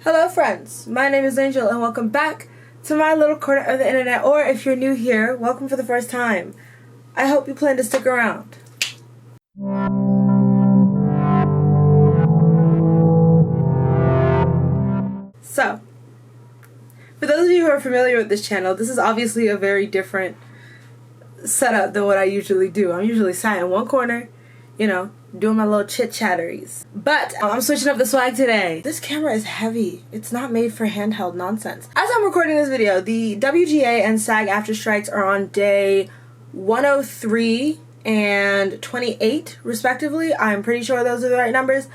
Hello friends, my name is Angel and welcome back to my little corner of the internet, or if you're new here, welcome for the first time. I hope you plan to stick around. So, for those of you who are familiar with this channel, this is obviously a very different setup than what I usually do. I'm usually sat in one corner, doing my little chit-chatteries. But I'm switching up the swag today. This camera is heavy. It's not made for handheld nonsense. As I'm recording this video, the WGA and SAG after strikes are on day 103 and 28 respectively. I'm pretty sure those are the right numbers.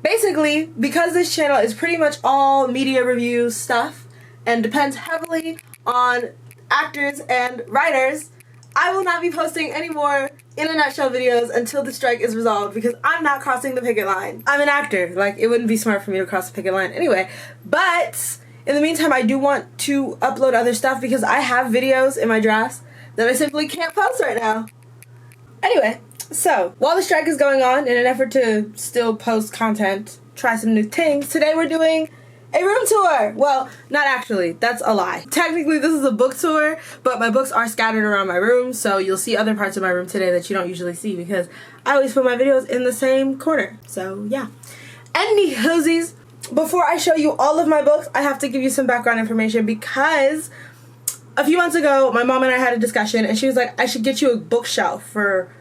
Basically, because this channel is pretty much all media review stuff and depends heavily on actors and writers, I will not be posting any more in a nutshell videos until the strike is resolved because I'm not crossing the picket line. I'm an actor. It wouldn't be smart for me to cross the picket line anyway. But in the meantime, I do want to upload other stuff because I have videos in my drafts that I simply can't post right now. Anyway, so while the strike is going on, in an effort to still post content, try some new things, today we're doing a room tour. Well, not actually. That's a lie. Technically, this is a book tour, but my books are scattered around my room, so you'll see other parts of my room today that you don't usually see because I always put my videos in the same corner. So, yeah. Anywhosies, before I show you all of my books, I have to give you some background information because a few months ago, my mom and I had a discussion, and she was like, I should get you a bookshelf for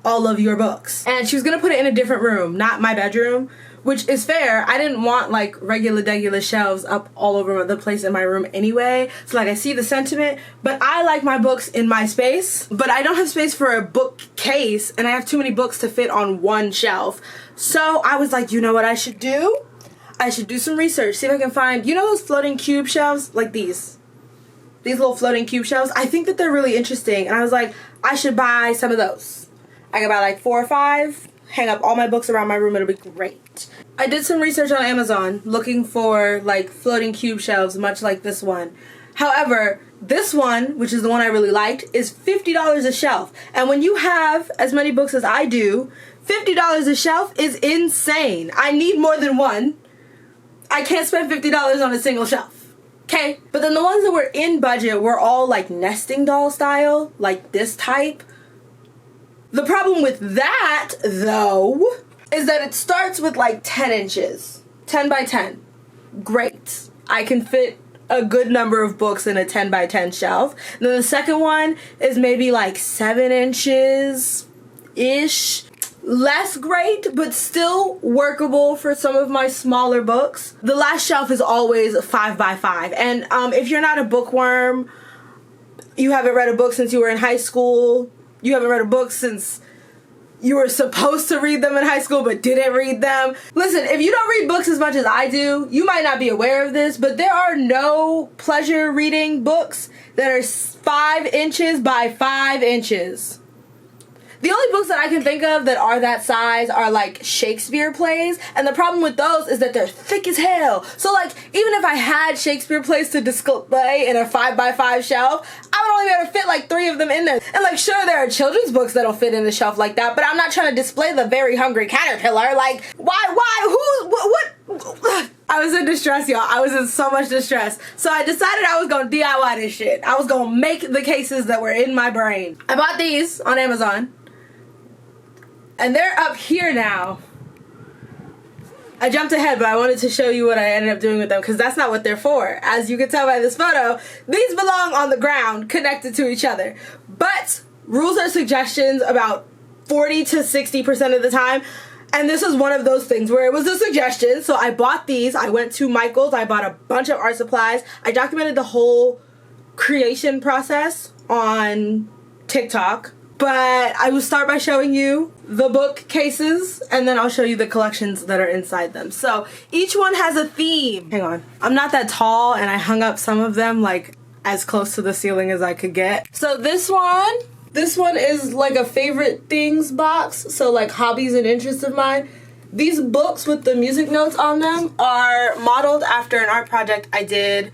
all of your books. And she was gonna put it in a different room, not my bedroom, which is fair. I didn't want regular shelves up all over the place in my room anyway. So I see the sentiment, but I like my books in my space, but I don't have space for a bookcase and I have too many books to fit on one shelf. So I was like, you know what I should do? I should do some research, see if I can find, those floating cube shelves? Like these little floating cube shelves. I think that they're really interesting and I was like, I should buy some of those. I could buy 4 or 5, hang up all my books around my room, it'll be great. I did some research on Amazon looking for floating cube shelves much like this one. However, this one, which is the one I really liked, is $50 a shelf. And when you have as many books as I do, $50 a shelf is insane. I need more than one. I can't spend $50 on a single shelf. Okay? But then the ones that were in budget were all nesting doll style, like this type. The problem with that, though, is that it starts with 10 inches. 10 by 10. Great. I can fit a good number of books in a 10 by 10 shelf. And then the second one is maybe 7 inches-ish. Less great, but still workable for some of my smaller books. The last shelf is always 5 by 5. And if you're not a bookworm, you haven't read a book since you were in high school, you haven't read a book since you were supposed to read them in high school but didn't read them. Listen, if you don't read books as much as I do, you might not be aware of this, but there are no pleasure reading books that are 5 inches by 5 inches. The only books that I can think of that are that size are Shakespeare plays, and the problem with those is that they're thick as hell. So even if I had Shakespeare plays to display in a 5 by 5 shelf, I would only be able to fit 3 of them in there. And sure, there are children's books that'll fit in a shelf like that, but I'm not trying to display the Very Hungry Caterpillar. Why, what? I was in distress, y'all. I was in so much distress. So I decided I was gonna DIY this shit. I was gonna make the cases that were in my brain. I bought these on Amazon. And they're up here now. I jumped ahead, but I wanted to show you what I ended up doing with them because that's not what they're for. As you can tell by this photo, these belong on the ground connected to each other. But rules are suggestions about 40 to 60% of the time. And this is one of those things where it was a suggestion. So I bought these. I went to Michael's. I bought a bunch of art supplies. I documented the whole creation process on TikTok. But I will start by showing you the bookcases, and then I'll show you the collections that are inside them. So each one has a theme. Hang on. I'm not that tall, and I hung up some of them as close to the ceiling as I could get. So this one is a favorite things box. So hobbies and interests of mine. These books with the music notes on them are modeled after an art project I did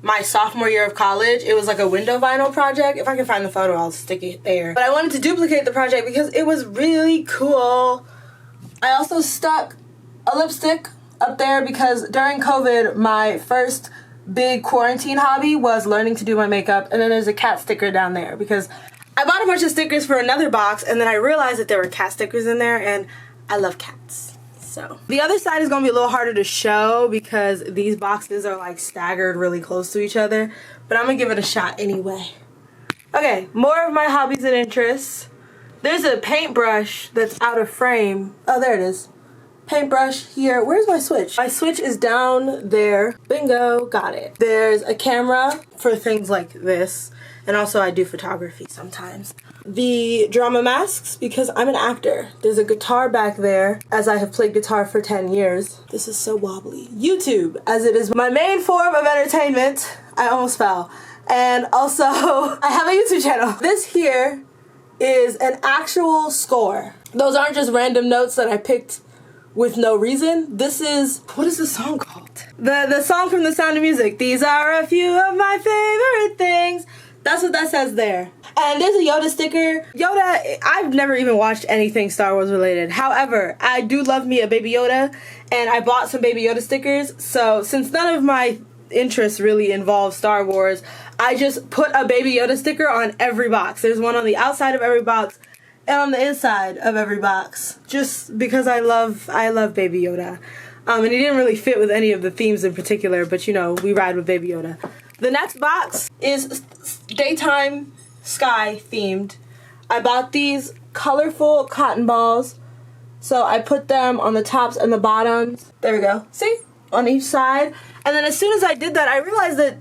my sophomore year of college. It was a window vinyl project. If I can find the photo, I'll stick it there. But I wanted to duplicate the project because it was really cool. I also stuck a lipstick up there because during COVID, my first big quarantine hobby was learning to do my makeup, and then there's a cat sticker down there because I bought a bunch of stickers for another box, and then I realized that there were cat stickers in there, and I love cats. So the other side is gonna be a little harder to show because these boxes are like staggered really close to each other, but I'm gonna give it a shot anyway. Okay, more of my hobbies and interests. There's a paintbrush that's out of frame. Oh, there it is. Paintbrush here. Where's my switch? My switch is down there. Bingo, got it. There's a camera for things like this, and also I do photography sometimes. The drama masks, because I'm an actor. There's a guitar back there, as I have played guitar for 10 years. This is so wobbly. YouTube, as it is my main form of entertainment. I almost fell. And also, I have a YouTube channel. This here is an actual score. Those aren't just random notes that I picked with no reason. This is, what is the song called? The song from The Sound of Music. These are a few of my favorite things. That's what that says there. And there's a Yoda sticker. Yoda, I've never even watched anything Star Wars related. However, I do love me a Baby Yoda, and I bought some Baby Yoda stickers. So since none of my interests really involve Star Wars, I just put a Baby Yoda sticker on every box. There's one on the outside of every box and on the inside of every box, just because I love Baby Yoda. And he didn't really fit with any of the themes in particular, but you know, we ride with Baby Yoda. The next box is daytime sky themed. I bought these colorful cotton balls, so I put them on the tops and the bottoms. There we go. See? On each side. And then as soon as I did that, I realized that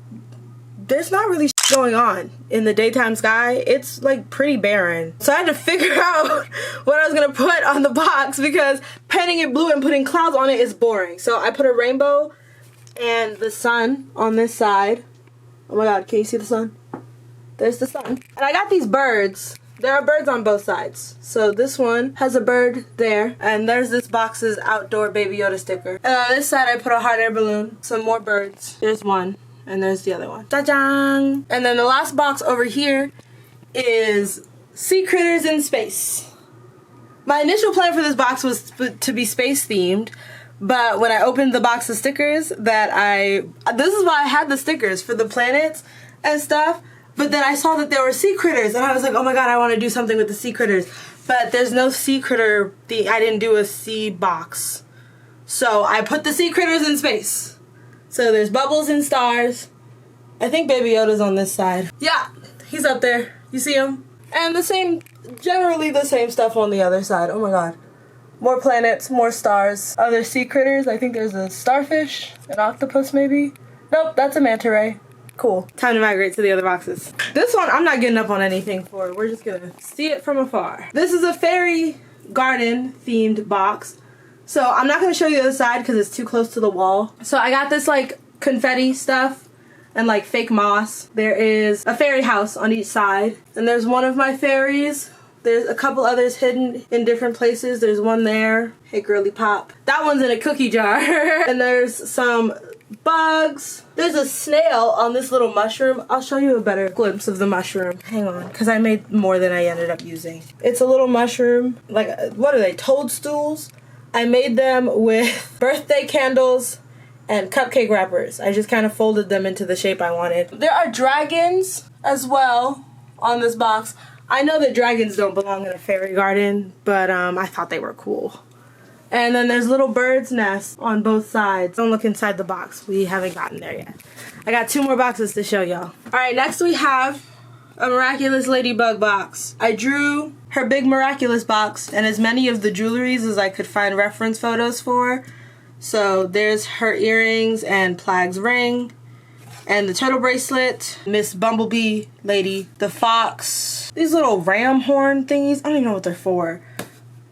there's not really going on in the daytime sky. It's like pretty barren. So I had to figure out what I was gonna put on the box because painting it blue and putting clouds on it is boring. So I put a rainbow and the sun on this side. Oh my god, can you see the sun? There's the sun. And I got these birds. There are birds on both sides. So this one has a bird there. And there's this box's outdoor Baby Yoda sticker. And on this side I put a hot air balloon. Some more birds. There's one. And there's the other one. Ta-dang! And then the last box over here is sea critters in space. My initial plan for this box was to be space themed. But when I opened the box of stickers this is why I had the stickers for the planets and stuff. But then I saw that there were sea critters, and I was like, oh my god, I want to do something with the sea critters. But there's no sea critter, I didn't do a sea box. So I put the sea critters in space. So there's bubbles and stars. I think Baby Yoda's on this side. Yeah, he's up there. You see him? And generally the same stuff on the other side. Oh my god. More planets, more stars, other sea critters. I think there's a starfish, an octopus maybe. Nope, that's a manta ray. Cool. Time to migrate to the other boxes. This one I'm not getting up on anything for. We're just gonna see it from afar. This is a fairy garden themed box. So I'm not gonna show you the other side because it's too close to the wall. So I got this like confetti stuff and like fake moss. There is a fairy house on each side. And there's one of my fairies. There's a couple others hidden in different places. There's one there. Hey girly pop. That one's in a cookie jar. And there's some bugs. There's a snail on this little mushroom. I'll show you a better glimpse of the mushroom. Hang on, because I made more than I ended up using. It's a little mushroom. Like, what are they? Toadstools? I made them with birthday candles and cupcake wrappers. I just kind of folded them into the shape I wanted. There are dragons as well on this box. I know that dragons don't belong in a fairy garden, but I thought they were cool. And then there's little birds' nests on both sides. Don't look inside the box. We haven't gotten there yet. I got 2 more boxes to show y'all. Alright, next we have a Miraculous Ladybug box. I drew her big Miraculous box and as many of the jewelries as I could find reference photos for. So there's her earrings and Plag's ring. And the turtle bracelet, Miss Bumblebee lady, the fox, these little ram horn thingies, I don't even know what they're for.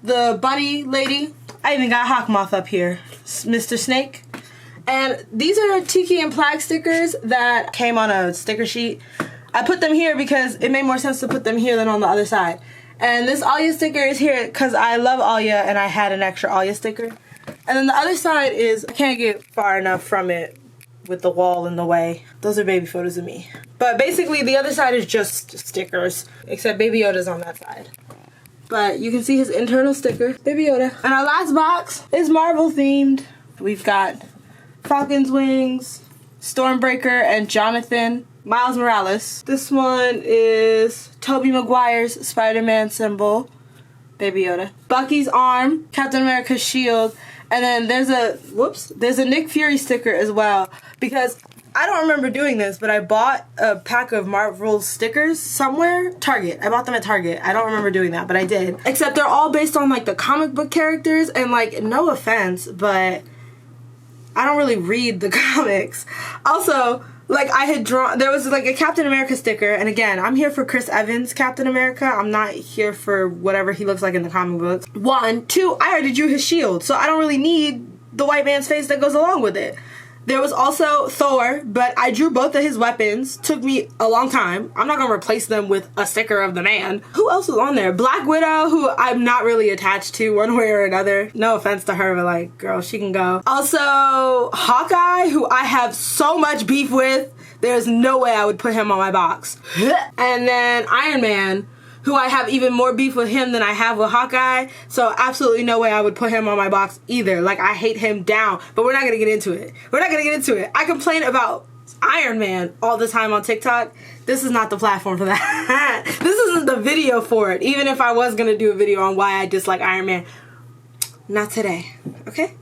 The bunny lady, I even got Hawkmoth up here, Mr. Snake. And these are Tiki and Plag stickers that came on a sticker sheet. I put them here because it made more sense to put them here than on the other side. And this Alia sticker is here because I love Alia and I had an extra Alia sticker. And then the other side is, I can't get far enough from it with the wall in the way. Those are baby photos of me. But basically the other side is just stickers, except Baby Yoda's on that side. But you can see his internal sticker, Baby Yoda. And our last box is Marvel themed. we've got Falcon's Wings, Stormbreaker, and Jonathan. Miles Morales. This one is Tobey Maguire's Spider-Man symbol, Baby Yoda. Bucky's arm, Captain America's shield, and then there's a Nick Fury sticker as well, because I don't remember doing this, but I bought a pack of Marvel stickers somewhere. Target. I bought them at Target. I don't remember doing that, but I did. Except they're all based on, like, the comic book characters, and, like, no offense, but I don't really read the comics. Also, like, I had drawn, there was, like, a Captain America sticker, and again, I'm here for Chris Evans' Captain America. I'm not here for whatever he looks like in the comic books. 1. 2, I already drew his shield, so I don't really need the white man's face that goes along with it. There was also Thor, but I drew both of his weapons. Took me a long time. I'm not going to replace them with a sticker of the man. Who else was on there? Black Widow, who I'm not really attached to one way or another. No offense to her, but like, girl, she can go. Also, Hawkeye, who I have so much beef with. There's no way I would put him on my box. And then Iron Man, who I have even more beef with him than I have with Hawkeye, so absolutely no way I would put him on my box either. Like, I hate him down, but we're not gonna get into it. We're not gonna get into it. I complain about Iron Man all the time on TikTok. This is not the platform for that. This isn't the video for it, even if I was gonna do a video on why I dislike Iron Man. Not today, okay?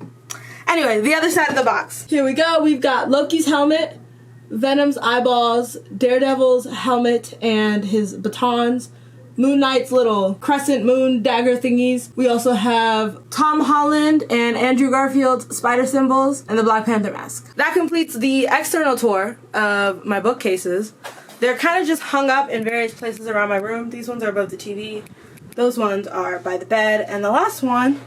Anyway, the other side of the box. Here we go. We've got Loki's helmet, Venom's eyeballs, Daredevil's helmet and his batons, Moon Knight's little crescent moon dagger thingies. We also have Tom Holland and Andrew Garfield's spider symbols and the Black Panther mask. That completes the external tour of my bookcases. They're kind of just hung up in various places around my room. These ones are above the TV. Those ones are by the bed. And the last one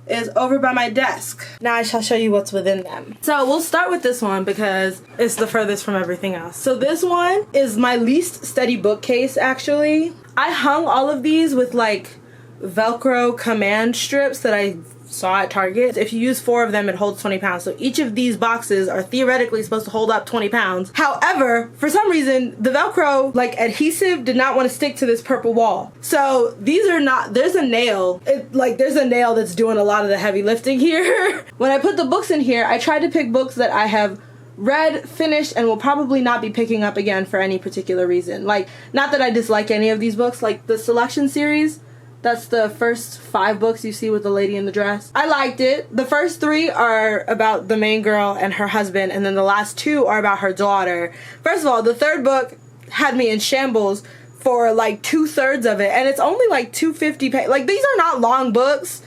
is over by my desk. Now I shall show you what's within them. So we'll start with this one because it's the furthest from everything else. So this one is my least steady bookcase, actually. I hung all of these with like Velcro command strips that I saw at Target. If you use 4 of them, it holds 20 pounds. So each of these boxes are theoretically supposed to hold up 20 pounds. However, for some reason, the Velcro like adhesive did not want to stick to this purple wall. So these are not, there's a nail. There's a nail that's doing a lot of the heavy lifting here. When I put the books in here, I tried to pick books that I have read, finished, and will probably not be picking up again for any particular reason. Like, not that I dislike any of these books, like the Selection series. That's the first 5 books you see with the lady in the dress. I liked it. The first 3 are about the main girl and her husband, and then the last 2 are about her daughter. First of all, the 3rd book had me in shambles for like 2/3 of it, and it's only like 250 pages. Like, these are not long books.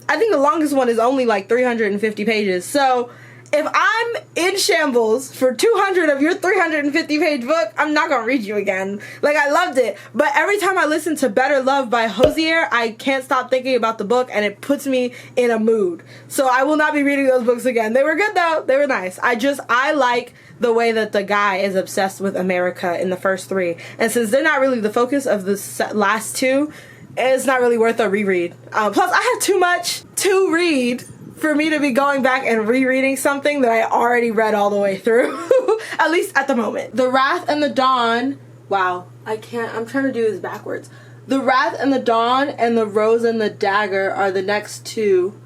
I think the longest one is only like 350 pages. So if I'm in shambles for 200 of your 350-page book, I'm not gonna read you again. Like, I loved it. But every time I listen to Better Love by Hosier, I can't stop thinking about the book, and it puts me in a mood. So I will not be reading those books again. They were good, though. They were nice. I like the way that the guy is obsessed with America in the first 3. And since they're not really the focus of the last 2, it's not really worth a reread. Plus, I have too much to read for me to be going back and rereading something that I already read all the way through. At least at the moment. The Wrath and the Dawn. Wow. I'm trying to do this backwards. The Wrath and the Dawn and the Rose and the Dagger are the next 2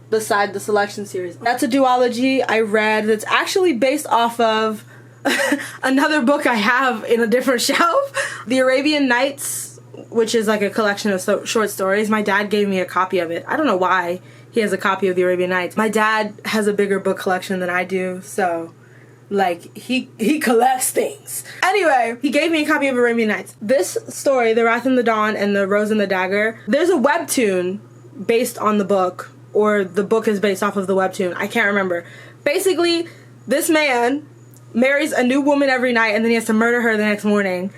beside the Selection series. That's a duology I read that's actually based off of another book I have in a different shelf. The Arabian Nights, which is like a collection of short stories. My dad gave me a copy of it. I don't know why he has a copy of the Arabian Nights. My dad has a bigger book collection than I do, so like he collects things. Anyway, he gave me a copy of Arabian Nights. This story, The Wrath and the Dawn and The Rose and the Dagger, there's a webtoon based on the book, or the book is based off of the webtoon. I can't remember. Basically, this man marries a new woman every night and then he has to murder her the next morning.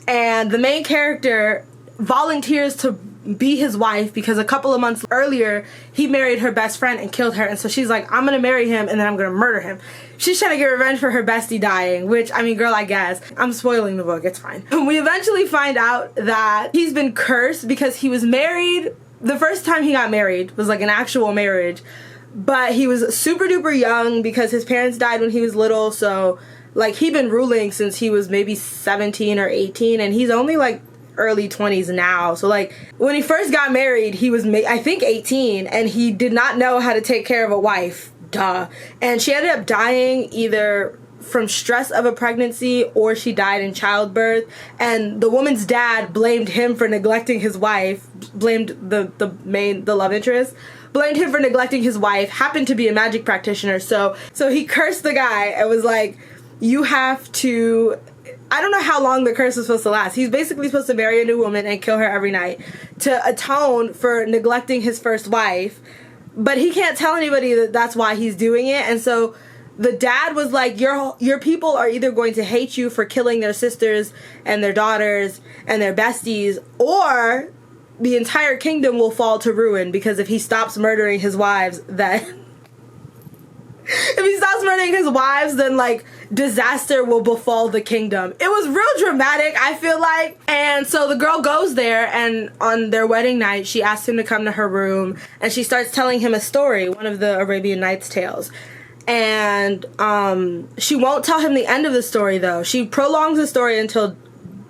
And the main character volunteers to be his wife because a couple of months earlier he married her best friend and killed her, and so she's like, I'm gonna marry him and then I'm gonna murder him. She's trying to get revenge for her bestie dying, which, I mean, girl, I guess. I'm spoiling the book, it's fine. We eventually find out that he's been cursed because he was married. The first time he got married was like an actual marriage, but he was super duper young because his parents died when he was little, so like he'd been ruling since he was maybe 17 or 18, and he's only like early 20s now. So like when he first got married, he was I think 18, and he did not know how to take care of a wife Duh. And she ended up dying either from stress of a pregnancy or she died in childbirth. And the woman's dad blamed him for neglecting his wife, blamed the love interest, blamed him for neglecting his wife, happened to be a magic practitioner. So he cursed the guy and was like, you have to... I don't know how long the curse is supposed to last. He's basically supposed to marry a new woman and kill her every night to atone for neglecting his first wife. But he can't tell anybody that that's why he's doing it. And so the dad was like, your people are either going to hate you for killing their sisters and their daughters and their besties, or the entire kingdom will fall to ruin, because if he stops murdering his wives, then... if he stops murdering his wives, then, like, disaster will befall the kingdom. It was real dramatic, I feel like. And so the girl goes there, and on their wedding night, she asks him to come to her room, and she starts telling him a story, one of the Arabian Nights tales. And she won't tell him the end of the story, though. She prolongs the story until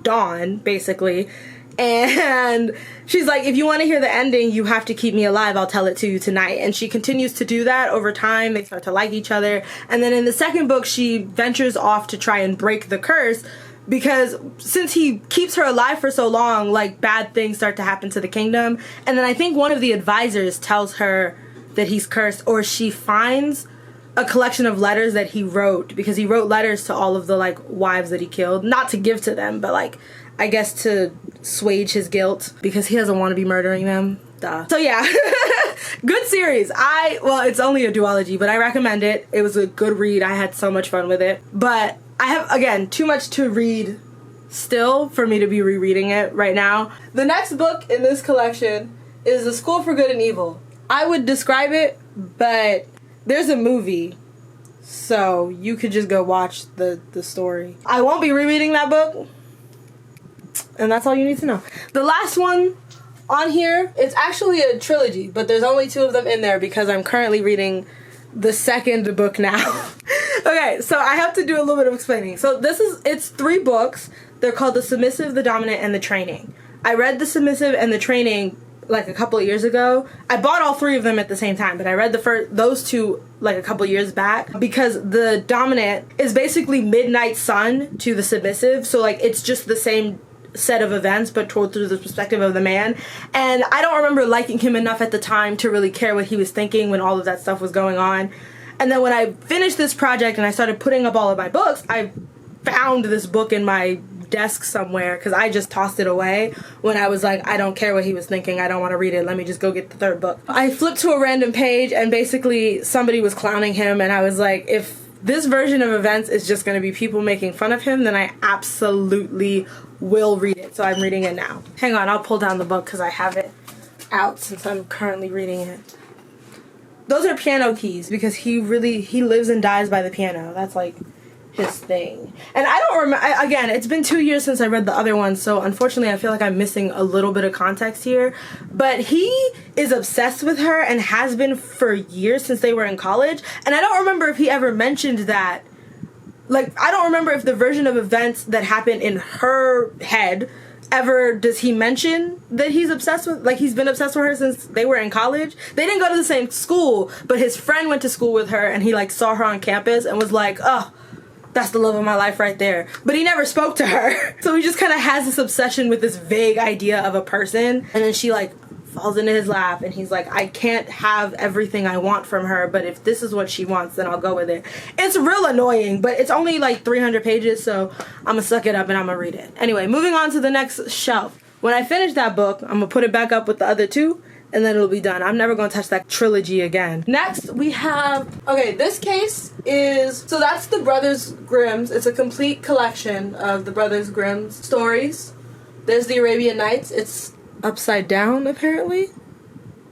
dawn, basically. And she's like, if you want to hear the ending, you have to keep me alive. I'll tell it to you tonight. And she continues to do that over time. They start to like each other. And then in the second book, she ventures off to try and break the curse, because since he keeps her alive for so long, like, bad things start to happen to the kingdom. And then I think one of the advisors tells her that he's cursed, or she finds a collection of letters that he wrote, because he wrote letters to all of the, like, wives that he killed. Not to give to them, but, like, I guess to assuage his guilt, because he doesn't want to be murdering them. Duh. So yeah, good series. Well, it's only a duology, but I recommend it. It was a good read. I had so much fun with it. But I have, again, too much to read still for me to be rereading it right now. The next book in this collection is The School for Good and Evil. I would describe it, but there's a movie, so you could just go watch the story. I won't be rereading that book. And that's all you need to know. The last one on here, it's actually a trilogy, but there's only 2 of them in there because I'm currently reading the second book now. Okay, so I have to do a little bit of explaining. So it's 3 books. They're called The Submissive, The Dominant, and The Training. I read The Submissive and The Training like a couple of years ago. I bought all 3 of them at the same time, but I read those 2 like a couple years back, because The Dominant is basically Midnight Sun to The Submissive. So, like, it's just the same set of events, but told through the perspective of the man. And I don't remember liking him enough at the time to really care what he was thinking when all of that stuff was going on. And then when I finished this project and I started putting up all of my books, I found this book in my desk somewhere, because I just tossed it away when I was like, I don't care what he was thinking, I don't want to read it, let me just go get the 3rd book. I flipped to a random page and basically somebody was clowning him, and I was like, if this version of events is just going to be people making fun of him, then I absolutely will read it. So I'm reading it now. Hang on, I'll pull down the book because I have it out since I'm currently reading it. Those are piano keys, because he lives and dies by the piano. That's like his thing. And I don't remember, again, it's been 2 years since I read the other one, so unfortunately I feel like I'm missing a little bit of context here. But he is obsessed with her and has been for years, since they were in college. And I don't remember if he ever mentioned that. Like, I don't remember if the version of events that happened in her head ever does he mention that he's obsessed with, like, he's been obsessed with her since they were in college. They didn't go to the same school, but his friend went to school with her, and he, like, saw her on campus and was like, oh, that's the love of my life right there. But he never spoke to her. So he just kind of has this obsession with this vague idea of a person. And then she, like, falls into his lap, and he's like, I can't have everything I want from her, but if this is what she wants, then I'll go with it. It's real annoying, but it's only like 300 pages, so I'm gonna suck it up and I'm gonna read it. Anyway, moving on to the next shelf. When I finish that book, I'm gonna put it back up with the other 2, and then it'll be done. I'm never gonna touch that trilogy again. Next, we have, okay, this case is, so that's the Brothers Grimm's. It's a complete collection of the Brothers Grimm's stories. There's the Arabian Nights. It's upside down, apparently.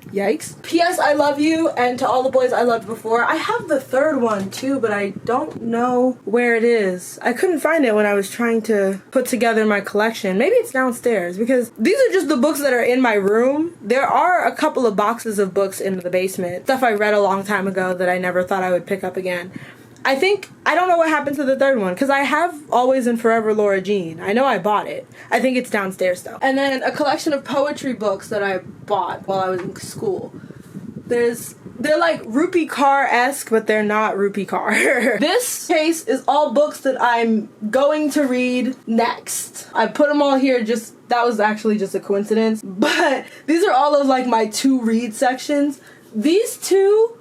Yikes. P.S. I love you, and to all the boys I loved before. I have the 3rd one too, but I don't know where it is. I couldn't find it when I was trying to put together my collection. Maybe it's downstairs, because these are just the books that are in my room. There are a couple of boxes of books in the basement. Stuff I read a long time ago that I never thought I would pick up again. I don't know what happened to the 3rd one, because I have Always and Forever Laura Jean. I know I bought it. I think it's downstairs though. And then a collection of poetry books that I bought while I was in school. They're like Rupee Kaur-esque, but they're not Rupee Kaur. This case is all books that I'm going to read next. I put them all here that was actually just a coincidence. But these are all of like my to read sections. These two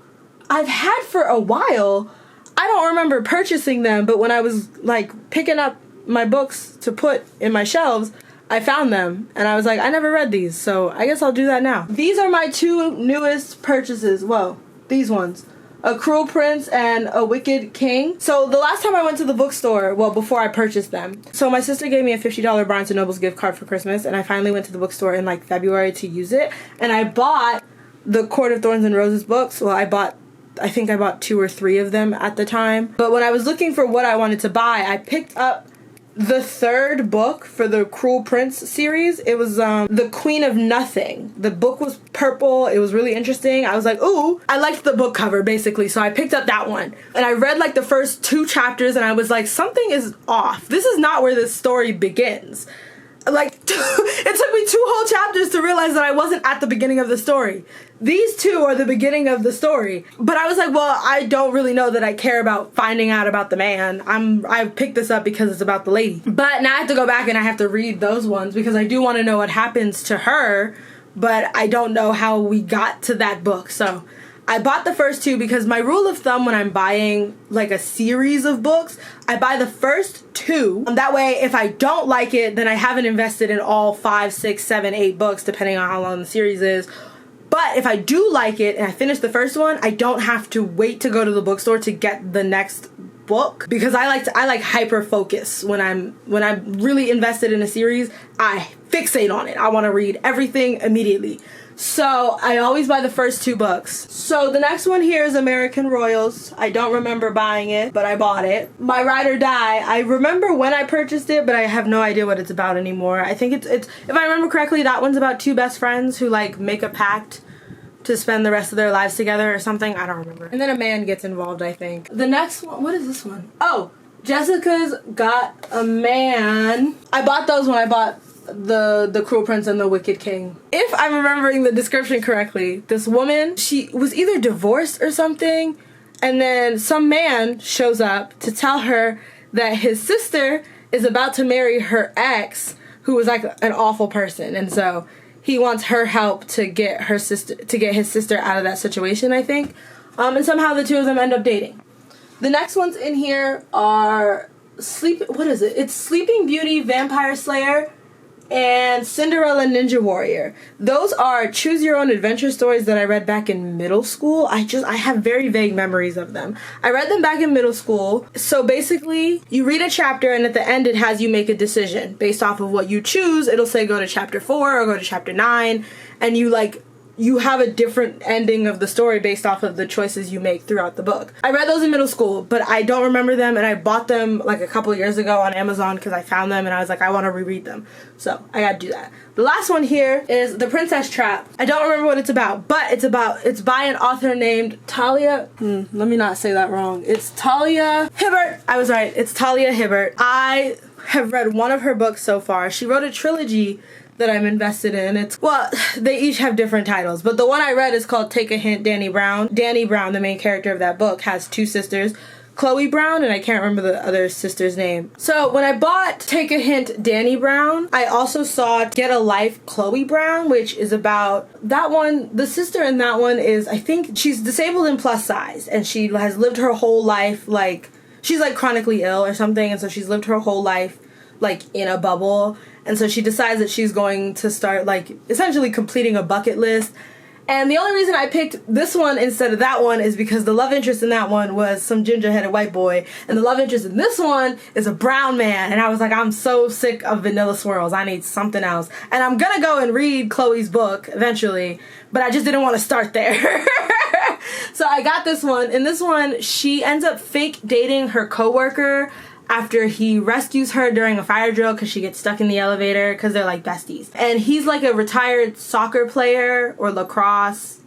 I've had for a while. I don't remember purchasing them, but when I was like picking up my books to put in my shelves, I found them and I was like, I never read these, so I guess I'll do that now. These are my two newest purchases. Whoa, these ones. A Cruel Prince and A Wicked King. So the last time I went to the bookstore, well, before I purchased them, so my sister gave me a $50 Barnes & Noble's gift card for Christmas, and I finally went to the bookstore in like February to use it, and I bought the Court of Thorns and Roses books. Well, I think I bought 2 or 3 of them at the time. But when I was looking for what I wanted to buy, I picked up the 3rd book for the Cruel Prince series. It was The Queen of Nothing. The book was purple. It was really interesting. I was like, ooh, I liked the book cover basically, so I picked up that one. And I read like the first 2 chapters and I was like, something is off. This is not where this story begins. Like, it took me 2 whole chapters to realize that I wasn't at the beginning of the story. These 2 are the beginning of the story. But I was like, well, I don't really know that I care about finding out about the man. I picked this up because it's about the lady. But now I have to go back and I have to read those ones because I do want to know what happens to her, but I don't know how we got to that book. So I bought the first 2 because my rule of thumb when I'm buying like a series of books, I buy the first 2. That way, if I don't like it, then I haven't invested in all 5, 6, 7, 8 books, depending on how long the series is. But if I do like it and I finish the first one, I don't have to wait to go to the bookstore to get the next book, because I like hyper focus when I'm really invested in a series. I fixate on it. I want to read everything immediately. So I always buy the first 2 books. So the next one here is American Royals. I don't remember buying it, but I bought it. My Ride or Die. I remember when I purchased it, but I have no idea what it's about anymore. I think it's if I remember correctly, that one's about 2 best friends who like make a pact to spend the rest of their lives together or something. I don't remember. And then a man gets involved, I think. The next one, what is this one? Oh, Jessica's Got a Man. I bought those when I bought the Cruel Prince and the Wicked King. If I'm remembering the description correctly, this woman, she was either divorced or something, and then some man shows up to tell her that his sister is about to marry her ex, who was like an awful person, and so he wants her help to get his sister out of that situation, I think. And somehow the 2 of them end up dating. The next ones in here are what is it? It's Sleeping Beauty, Vampire Slayer, and Cinderella Ninja Warrior. Those are choose your own adventure stories that I read back in middle school. I have very vague memories of them. I read them back in middle school. So basically, you read a chapter and at the end it has you make a decision. Based off of what you choose, it'll say go to chapter 4 or go to chapter 9, and you have a different ending of the story based off of the choices you make throughout the book. I read those in middle school, but I don't remember them, and I bought them like a couple of years ago on Amazon because I found them and I was like, I want to reread them. So I gotta do that. The last one here is The Princess Trap. I don't remember what it's about, but it's by an author named Talia. Let me not say that wrong. It's Talia Hibbert. I was right. It's Talia Hibbert. I have read one of her books so far. She wrote a trilogy that I'm invested in. They each have different titles, but the one I read is called Take a Hint, Danny Brown. Danny Brown, the main character of that book, has 2 sisters, Chloe Brown, and I can't remember the other sister's name. So when I bought Take a Hint, Danny Brown, I also saw Get a Life, Chloe Brown, which is about that one. The sister in that one is, I think, she's disabled and plus size, and she has lived her whole life, like, she's like chronically ill or something, and so she's lived her whole life like in a bubble. And so she decides that she's going to start, like, essentially completing a bucket list. And the only reason I picked this one instead of that one is because the love interest in that one was some ginger-headed white boy. And the love interest in this one is a brown man. And I was like, I'm so sick of vanilla swirls. I need something else. And I'm gonna go and read Chloe's book eventually, but I just didn't want to start there. So I got this one. In this one, she ends up fake dating her coworker after he rescues her during a fire drill because she gets stuck in the elevator because they're like besties. And he's like a retired soccer player or lacrosse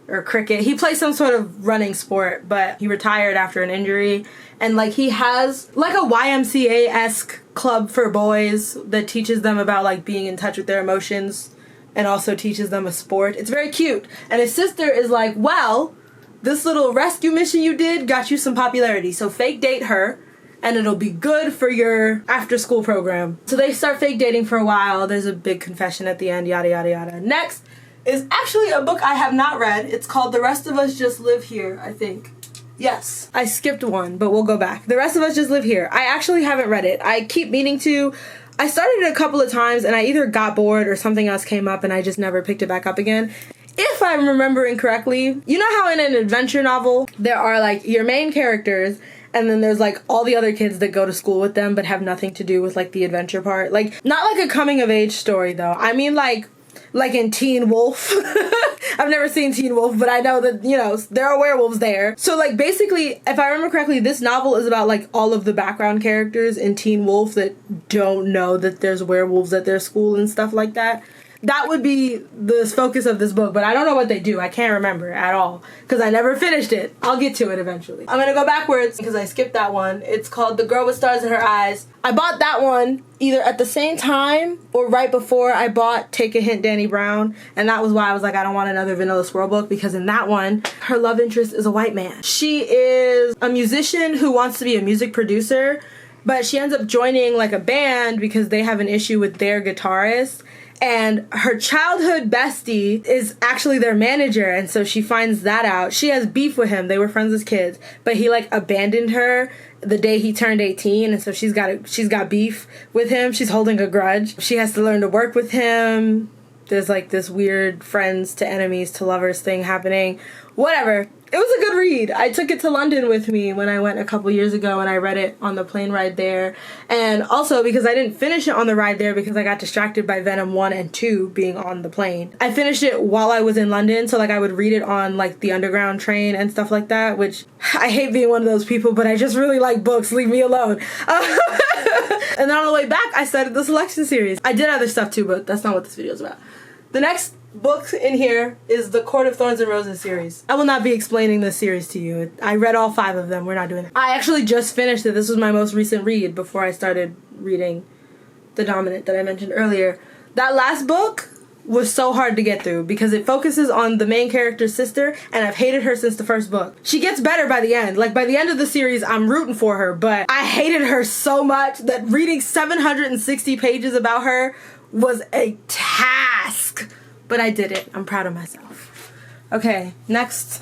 or cricket. He plays some sort of running sport, but he retired after an injury. And like he has like a YMCA-esque club for boys that teaches them about like being in touch with their emotions and also teaches them a sport. It's very cute. And his sister is like, well, this little rescue mission you did got you some popularity, so fake date her and it'll be good for your after school program. So they start fake dating for a while. There's a big confession at the end, yada yada yada. Next is actually a book I have not read. It's called The Rest of Us Just Live Here, I think. Yes, I skipped one, but we'll go back. The Rest of Us Just Live Here. I actually haven't read it. I keep meaning to. I started it a couple of times and I either got bored or something else came up and I just never picked it back up again. If I'm remembering correctly, you know how in an adventure novel, there are like your main characters and then there's like all the other kids that go to school with them but have nothing to do with like the adventure part? Like, not like a coming of age story though. I mean like in Teen Wolf. I've never seen Teen Wolf, but I know that, you know, there are werewolves there. So, like, basically, if I remember correctly, this novel is about, like, all of the background characters in Teen Wolf that don't know that there's werewolves at their school and stuff like that. That would be the focus of this book, but I don't know what they do. I can't remember at all because I never finished it. I'll get to it eventually. I'm gonna go backwards because I skipped that one. It's called The Girl with Stars in Her Eyes. I bought that one either at the same time or right before I bought Take a Hint, Danny Brown, and that was why I was like, I don't want another Vanilla Swirl book, because in that one, her love interest is a white man. She is a musician who wants to be a music producer, but she ends up joining like a band because they have an issue with their guitarist. And her childhood bestie is actually their manager, and so she finds that out. She has beef with him. They were friends as kids, but he like abandoned her the day he turned 18, and so she's got beef with him. She's holding a grudge. She has to learn to work with him. There's like this weird friends to enemies to lovers thing happening. Whatever. It was a good read. I took it to London with me when I went a couple years ago and I read it on the plane ride there. And also because I didn't finish it on the ride there because I got distracted by Venom 1 and 2 being on the plane. I finished it while I was in London, so like I would read it on like the underground train and stuff like that, which I hate being one of those people, but I just really like books. Leave me alone. And then on the way back, I started the selection series. I did other stuff too, but that's not what this video is about. The next book in here is the Court of Thorns and Roses series. I will not be explaining this series to you. I read all 5 of them. We're not doing that. I actually just finished it. This was my most recent read before I started reading The Dominant that I mentioned earlier. That last book was so hard to get through because it focuses on the main character's sister, and I've hated her since the first book. She gets better by the end. Like, by the end of the series, I'm rooting for her, but I hated her so much that reading 760 pages about her was a task. But I did it. I'm proud of myself. Okay, next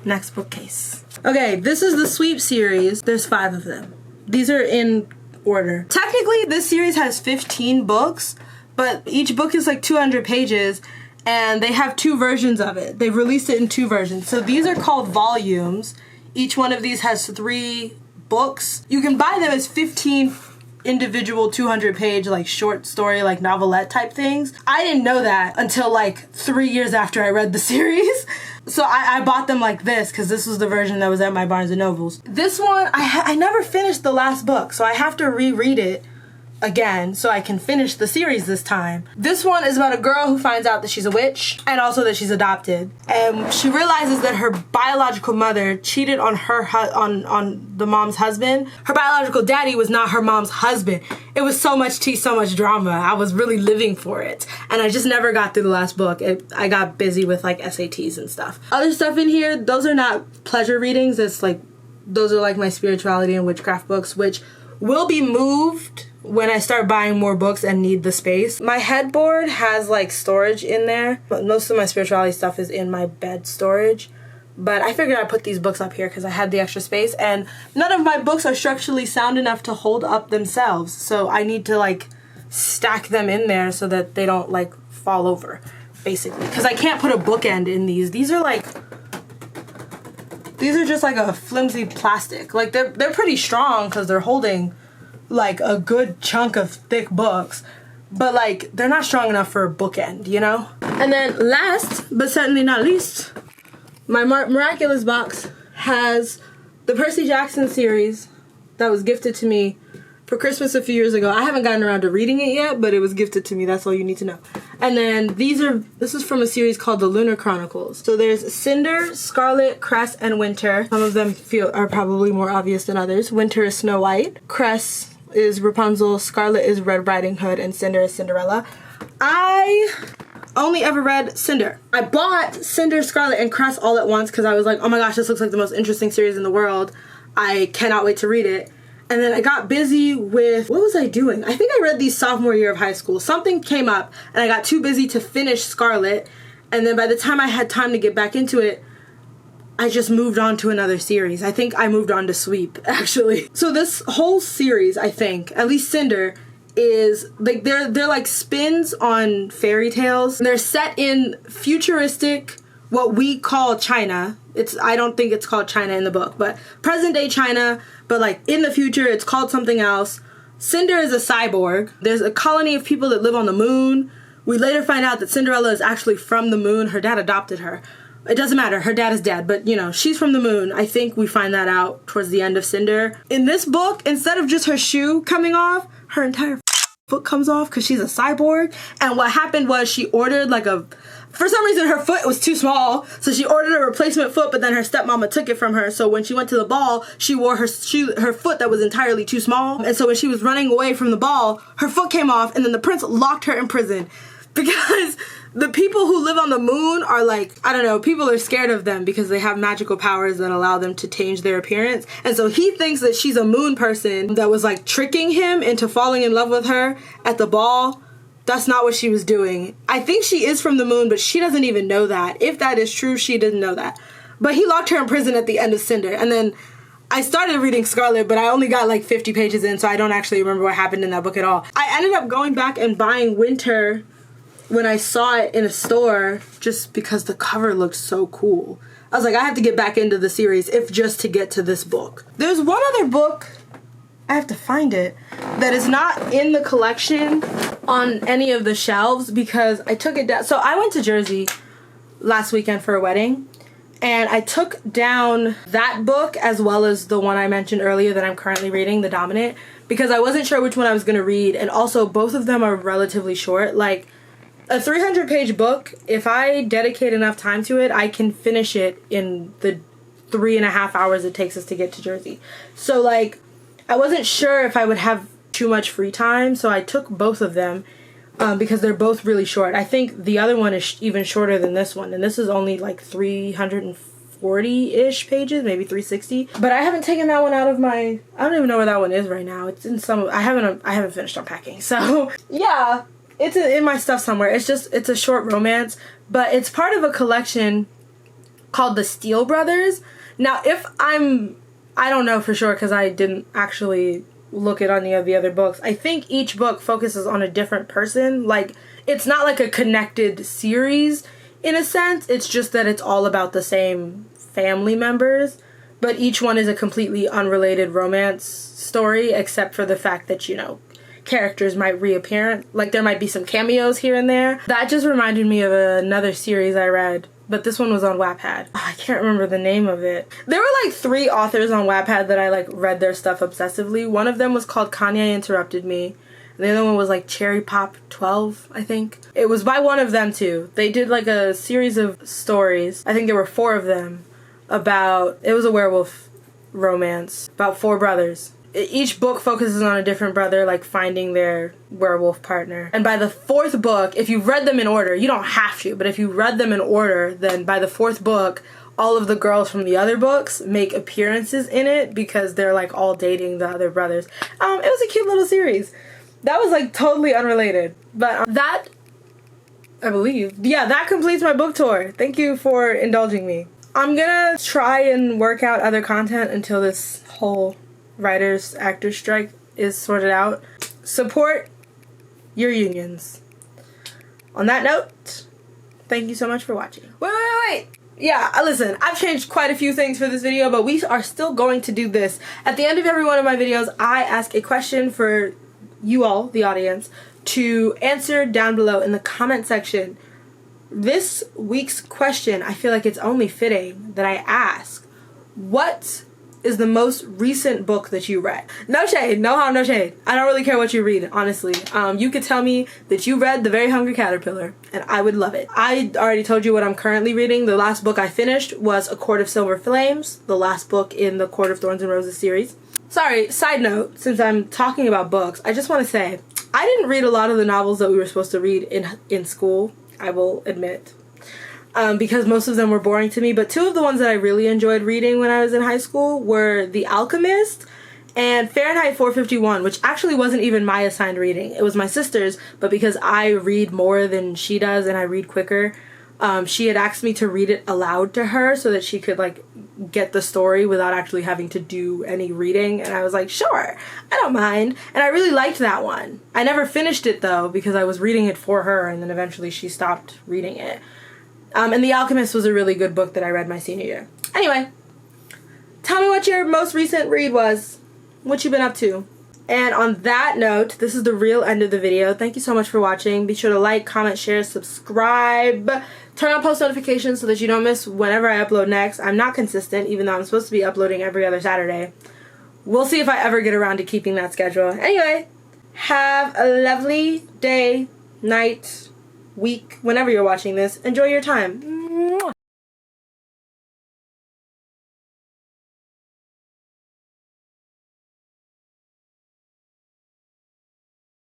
bookcase. Okay, this is the Sweep series. There's 5 of them. These are in order. Technically, this series has 15 books, but each book is like 200 pages, and they have 2 versions of it. They've released it in 2 versions. So these are called volumes. Each one of these has 3 books. You can buy them as 15 individual 200-page like short story like novelette type things. I didn't know that until like 3 years after I read the series. So I bought them like this because this was the version that was at my Barnes & Nobles. This one, I never finished the last book, so I have to reread it again so I can finish the series this time. This one is about a girl who finds out that she's a witch and also that she's adopted, and she realizes that her biological mother cheated on her on the mom's husband. Her biological daddy was not her mom's husband. It was so much tea, so much drama. I was really living for it, and I just never got through the last book. I got busy with like SATs and stuff. Other stuff in here, those are not pleasure readings. It's like, those are like my spirituality and witchcraft books, which will be moved when I start buying more books and need the space. My headboard has like storage in there, but most of my spirituality stuff is in my bed storage. But I figured I'd put these books up here because I had the extra space, and none of my books are structurally sound enough to hold up themselves. So I need to like stack them in there so that they don't like fall over, basically. Because I can't put a bookend in these. These are just like a flimsy plastic. Like they're pretty strong because they're holding like a good chunk of thick books, but like they're not strong enough for a bookend, you know? And then last but certainly not least, my Miraculous box has the Percy Jackson series that was gifted to me for Christmas a few years ago. I haven't gotten around to reading it yet, but it was gifted to me. That's all you need to know. And then this is from a series called The Lunar Chronicles. So there's Cinder, Scarlet, Cress, and Winter. Some of them are probably more obvious than others. Winter is Snow White. Cress is Rapunzel. Scarlet is Red Riding Hood. And Cinder is Cinderella. I only ever read Cinder. I bought Cinder, Scarlet, and Crest all at once because I was like, oh my gosh, this looks like the most interesting series in the world. I cannot wait to read it. And then I got busy with, what was I doing? I think I read these sophomore year of high school. Something came up and I got too busy to finish Scarlet. And then by the time I had time to get back into it, I just moved on to another series. I think I moved on to Sweep, actually. So this whole series, I think, at least Cinder, is like they're like spins on fairy tales. They're set in futuristic, what we call China. I don't think it's called China in the book, but present day China, but like in the future it's called something else. Cinder is a cyborg. There's a colony of people that live on the moon. We later find out that Cinderella is actually from the moon. Her dad adopted her. It doesn't matter. Her dad is dead, but you know, she's from the moon. I think we find that out towards the end of Cinder. In this book, instead of just her shoe coming off, her entire foot comes off because she's a cyborg. And what happened was she ordered for some reason her foot was too small, so she ordered a replacement foot, but then her stepmama took it from her. So when she went to the ball, she wore her foot that was entirely too small. And so when she was running away from the ball, her foot came off, and then the prince locked her in prison. Because the people who live on the moon are like, I don't know, people are scared of them because they have magical powers that allow them to change their appearance. And so he thinks that she's a moon person that was like tricking him into falling in love with her at the ball. That's not what she was doing. I think she is from the moon, but she doesn't even know that. If that is true, she didn't know that. But he locked her in prison at the end of Cinder. And then I started reading Scarlet, but I only got like 50 pages in, so I don't actually remember what happened in that book at all. I ended up going back and buying Winter when I saw it in a store just because the cover looked so cool. I was like, I have to get back into the series if just to get to this book. There's one other book, I have to find it, that is not in the collection on any of the shelves because I took it down. So I went to Jersey last weekend for a wedding, and I took down that book as well as the one I mentioned earlier that I'm currently reading, The Dominant, because I wasn't sure which one I was going to read, and also both of them are relatively short. Like, a 300-page book, if I dedicate enough time to it, I can finish it in the 3.5 hours it takes us to get to Jersey. So, like, I wasn't sure if I would have too much free time, so I took both of them because they're both really short. I think the other one is even shorter than this one, and this is only like 340-ish pages, maybe 360. But I haven't taken that one out of my... I don't even know where that one is right now. It's in some... I haven't finished unpacking, so yeah. It's in my stuff somewhere. It's a short romance, but it's part of a collection called the Steele Brothers. Now, I don't know for sure because I didn't actually look at any of the other books. I think each book focuses on a different person. Like, it's not like a connected series in a sense. It's just that it's all about the same family members, but each one is a completely unrelated romance story except for the fact that, you know, characters might reappear. Like, there might be some cameos here and there. That just reminded me of another series I read, but this one was on Wattpad. I can't remember the name of it. There were like 3 authors on Wattpad that I like read their stuff obsessively. One of them was called Kanye Interrupted Me. And the other one was like Cherry Pop 12, I think. It was by one of them too. They did like a series of stories. I think there were 4 of them about, it was a werewolf romance about 4 brothers. Each book focuses on a different brother, like, finding their werewolf partner. And by the 4th book, if you read them in order, you don't have to, but if you read them in order, then by the 4th book, all of the girls from the other books make appearances in it because they're, like, all dating the other brothers. It was a cute little series. That was, like, totally unrelated. But that, I believe, yeah, that completes my book tour. Thank you for indulging me. I'm gonna try and work out other content until this whole writers actors strike is sorted out. Support your unions. On that note, thank you so much for watching. Wait. Yeah, listen, I've changed quite a few things for this video, but we are still going to do this. At the end of every one of my videos, I ask a question for you all, the audience, to answer down below in the comment section. This week's question, I feel like it's only fitting that I ask, what is the most recent book that you read? No shade, no harm, no shade. I don't really care what you read, honestly. You could tell me that you read The Very Hungry Caterpillar, and I would love it. I already told you what I'm currently reading. The last book I finished was A Court of Silver Flames, the last book in the Court of Thorns and Roses series. Sorry, side note, since I'm talking about books, I just want to say, I didn't read a lot of the novels that we were supposed to read in school. I will admit. Because most of them were boring to me. But two of the ones that I really enjoyed reading when I was in high school were The Alchemist and Fahrenheit 451, which actually wasn't even my assigned reading. It was my sister's, but because I read more than she does and I read quicker, she had asked me to read it aloud to her so that she could, like, get the story without actually having to do any reading. And I was like, sure, I don't mind. And I really liked that one. I never finished it, though, because I was reading it for her, and then eventually she stopped reading it. And The Alchemist was a really good book that I read my senior year. Anyway, tell me what your most recent read was. What you been up to. And on that note, this is the real end of the video. Thank you so much for watching. Be sure to like, comment, share, subscribe. Turn on post notifications so that you don't miss whenever I upload next. I'm not consistent, even though I'm supposed to be uploading every other Saturday. We'll see if I ever get around to keeping that schedule. Anyway, have a lovely day, night, week, whenever you're watching this. Enjoy your time.